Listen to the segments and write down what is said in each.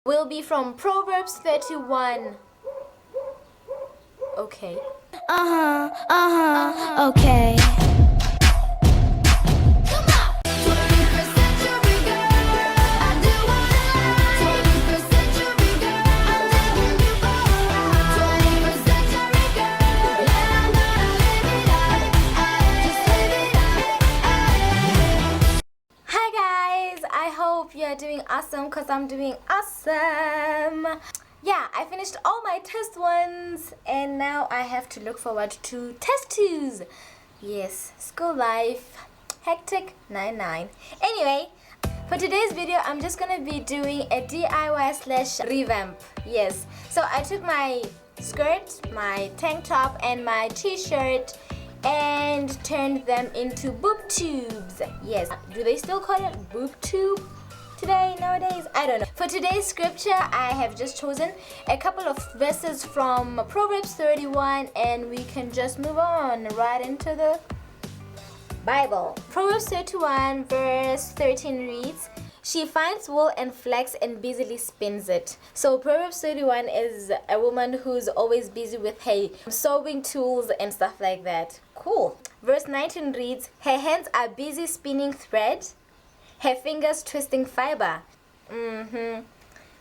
will be from Proverbs 31. Okay. Okay. I hope you're doing awesome because I'm doing awesome. Yeah, I finished all my test ones and now I have to look forward to test twos. Yes, school life, hectic 99. Anyway, for today's video, I'm just gonna be doing a DIY / revamp. Yes, so I took my skirt, my tank top and my t-shirt and turned them into boob tubes. Yes, do they still call it boob tube today, nowadays? I don't know. For today's scripture, I have just chosen a couple of verses from Proverbs 31 and we can just move on right into the Bible. Proverbs 31 verse 13 reads, "She finds wool and flax and busily spins it." So Proverbs 31 is a woman who's always busy with her sewing tools and stuff like that. Cool. Verse 19 reads, "Her hands are busy spinning thread, her fingers twisting fiber."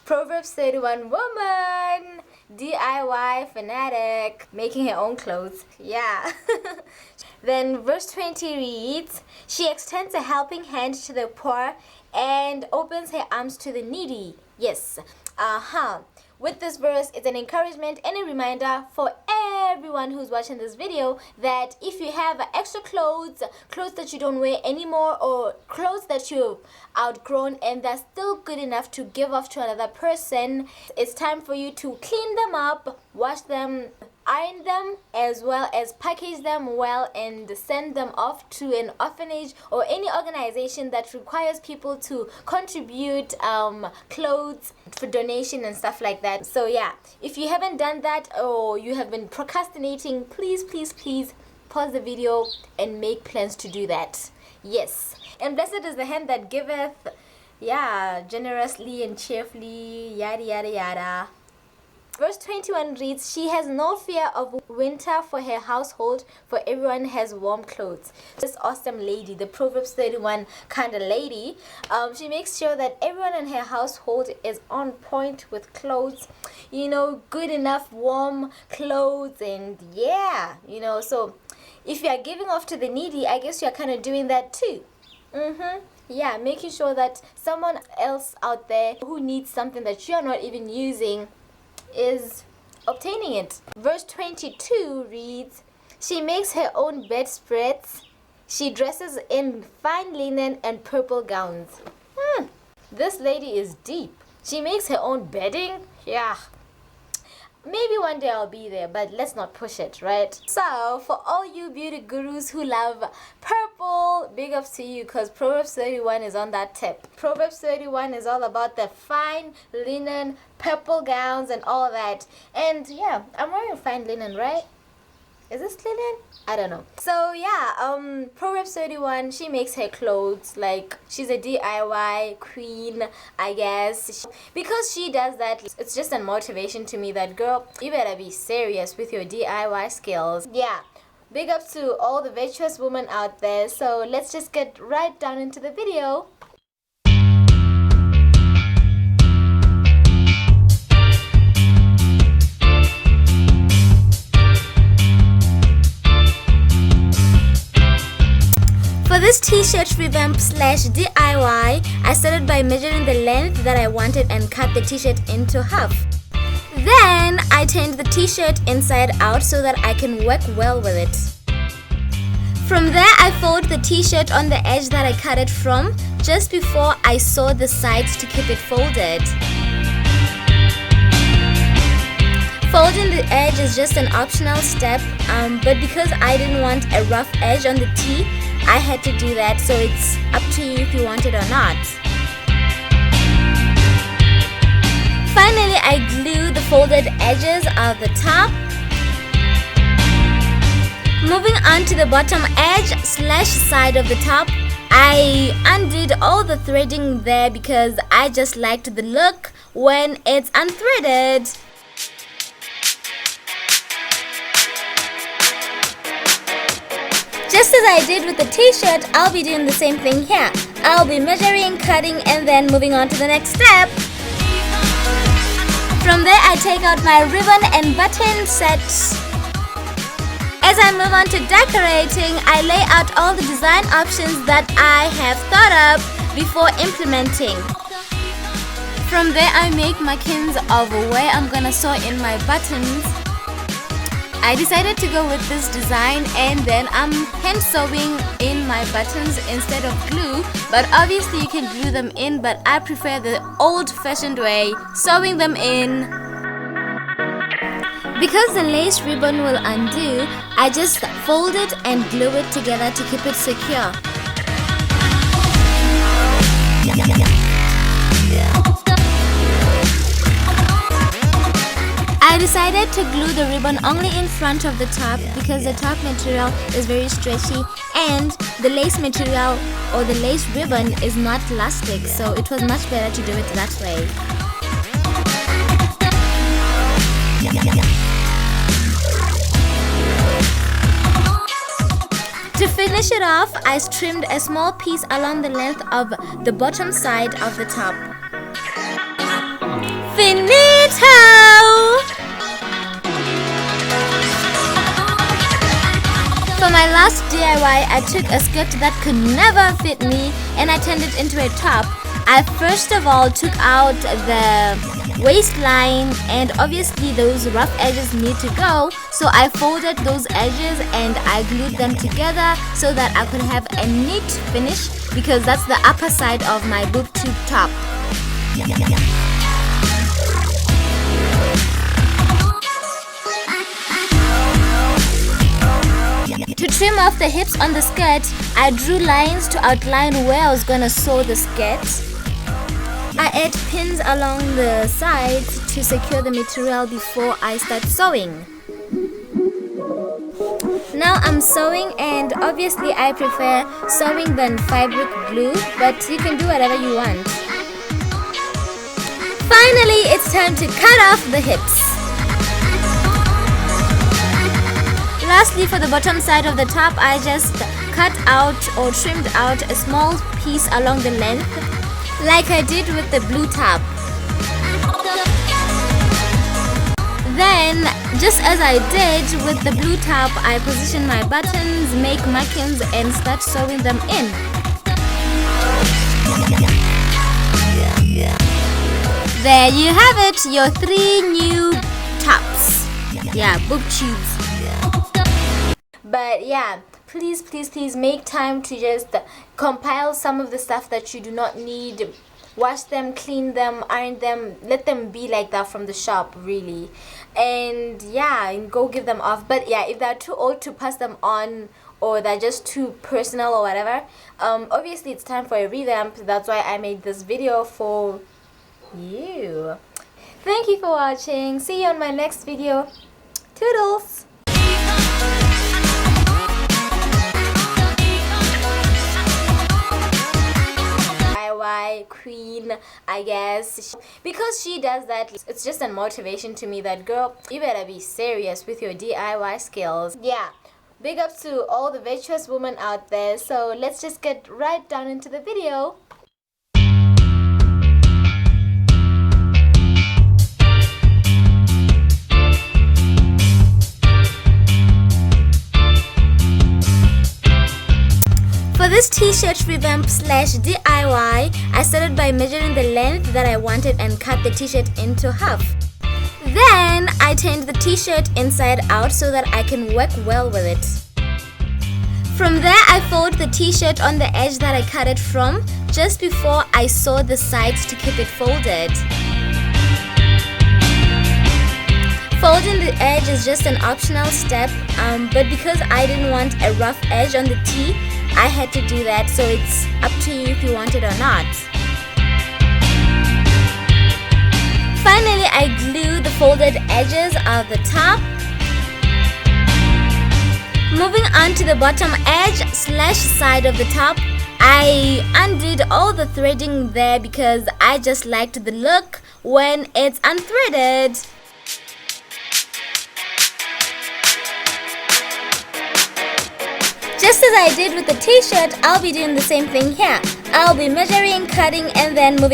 Proverbs 31 woman, DIY fanatic, making her own clothes. Yeah. Then verse 20 reads, "She extends a helping hand to the poor and opens her arms to the needy." Yes. With this verse, it's an encouragement and a reminder for everyone who's watching this video that if you have extra clothes that you don't wear anymore, or clothes that you've outgrown and they're still good enough to give off to another person, it's time for you to clean them up, wash them, iron them, as well as package them well and send them off to an orphanage or any organization that requires people to contribute clothes for donation and stuff like that. So yeah, if you haven't done that or you have been procrastinating, please pause the video and make plans to do that. Yes. And blessed is the hand that giveth, generously and cheerfully, yada yada yada. Verse 21 reads, "She has no fear of winter for her household, for everyone has warm clothes." This awesome lady, the Proverbs 31 kind of lady, she makes sure that everyone in her household is on point with clothes, good enough warm clothes, and so if you are giving off to the needy, I guess you're kind of doing that too. Yeah, making sure that someone else out there who needs something that you're not even using is obtaining it. Verse 22 reads, "She makes her own bedspreads. She dresses in fine linen and purple gowns." This lady is deep. She makes her own bedding. Yeah. Maybe one day I'll be there, but let's not push it, right? So, for all you beauty gurus who love purple, big ups to you, because Proverbs 31 is on that tip. Proverbs 31 is all about the fine linen, purple gowns and all that. And yeah, I'm wearing fine linen, right? Is this linen? I don't know. So yeah, Proverbs 31, she makes her clothes like she's a DIY queen, I guess. Because she does that, it's just a motivation to me that, girl, you better be serious with your DIY skills. Yeah, big ups to all the virtuous women out there. So let's just get right down into the video. For this t-shirt revamp / DIY, I started by measuring the length that I wanted and cut the t-shirt into half. Then I turned the t-shirt inside out so that I can work well with it. From there, I fold the t-shirt on the edge that I cut it from just before I sew the sides to keep it folded. Folding the edge is just an optional step, but because I didn't want a rough edge on the tee, I had to do that, so it's up to you if you want it or not. Finally, I glue the folded edges of the top. Moving on to the bottom edge / side of the top, I undid all the threading there because I just liked the look when it's unthreaded. Just as I did with the t-shirt, I'll be doing the same thing here. I'll be measuring, cutting, and then moving on to the next step. From there, I take out my ribbon and button sets. As I move on to decorating, I lay out all the design options that I have thought up before implementing. From there, I make markings of where I'm gonna sew in my buttons. I decided to go with this design, and then I'm hand sewing in my buttons instead of glue, but obviously you can glue them in, but I prefer the old-fashioned way, sewing them in. Because the lace ribbon will undo, I just fold it and glue it together to keep it secure. I decided to glue the ribbon only in front of the top because the top material is very stretchy and the lace material or the lace ribbon is not elastic, so it was much better to do it that way. To finish it off, I trimmed a small piece along the length of the bottom side of the top. Finito! For my last DIY, I took a skirt that could never fit me and I turned it into a top. I first of all took out the waistline, and obviously those rough edges need to go, so I folded those edges and I glued them together so that I could have a neat finish, because that's the upper side of my boob tube top. To trim off the hips on the skirt, I drew lines to outline where I was gonna sew the skirt. I add pins along the sides to secure the material before I start sewing. Now I'm sewing, and obviously I prefer sewing than fabric glue, but you can do whatever you want. Finally, it's time to cut off the hips. Lastly, for the bottom side of the top, I just cut out or trimmed out a small piece along the length, like I did with the blue top. Then, just as I did with the blue top, I position my buttons, make markings, and start sewing them in. There you have it, your 3 new tops. Yeah, boob tubes. But yeah, please make time to just compile some of the stuff that you do not need. Wash them, clean them, iron them, let them be like that from the shop, really. And yeah, and go give them off. But yeah, if they're too old to pass them on, or they're just too personal or whatever, obviously it's time for a revamp. That's why I made this video for you. Thank you for watching. See you on my next video. Toodles! Queen, I guess, because she does that. It's just a motivation to me that, girl, you better be serious with your DIY skills. Yeah, big up to all the virtuous women out there. So let's just get right down into the video. For this t-shirt revamp slash DIY, I started by measuring the length that I wanted and cut the t-shirt into half. Then I turned the t-shirt inside out so that I can work well with it. From there, I fold the t-shirt on the edge that I cut it from just before I sew the sides to keep it folded. Folding the edge is just an optional step, but because I didn't want a rough edge on the tee, I had to do that, so it's up to you if you want it or not. Finally, I glue the folded edges of the top. Moving on to the bottom edge slash side of the top, I undid all the threading there because I just liked the look when it's unthreaded. Just as I did with the t-shirt, I'll be doing the same thing here. I'll be measuring, cutting, and then moving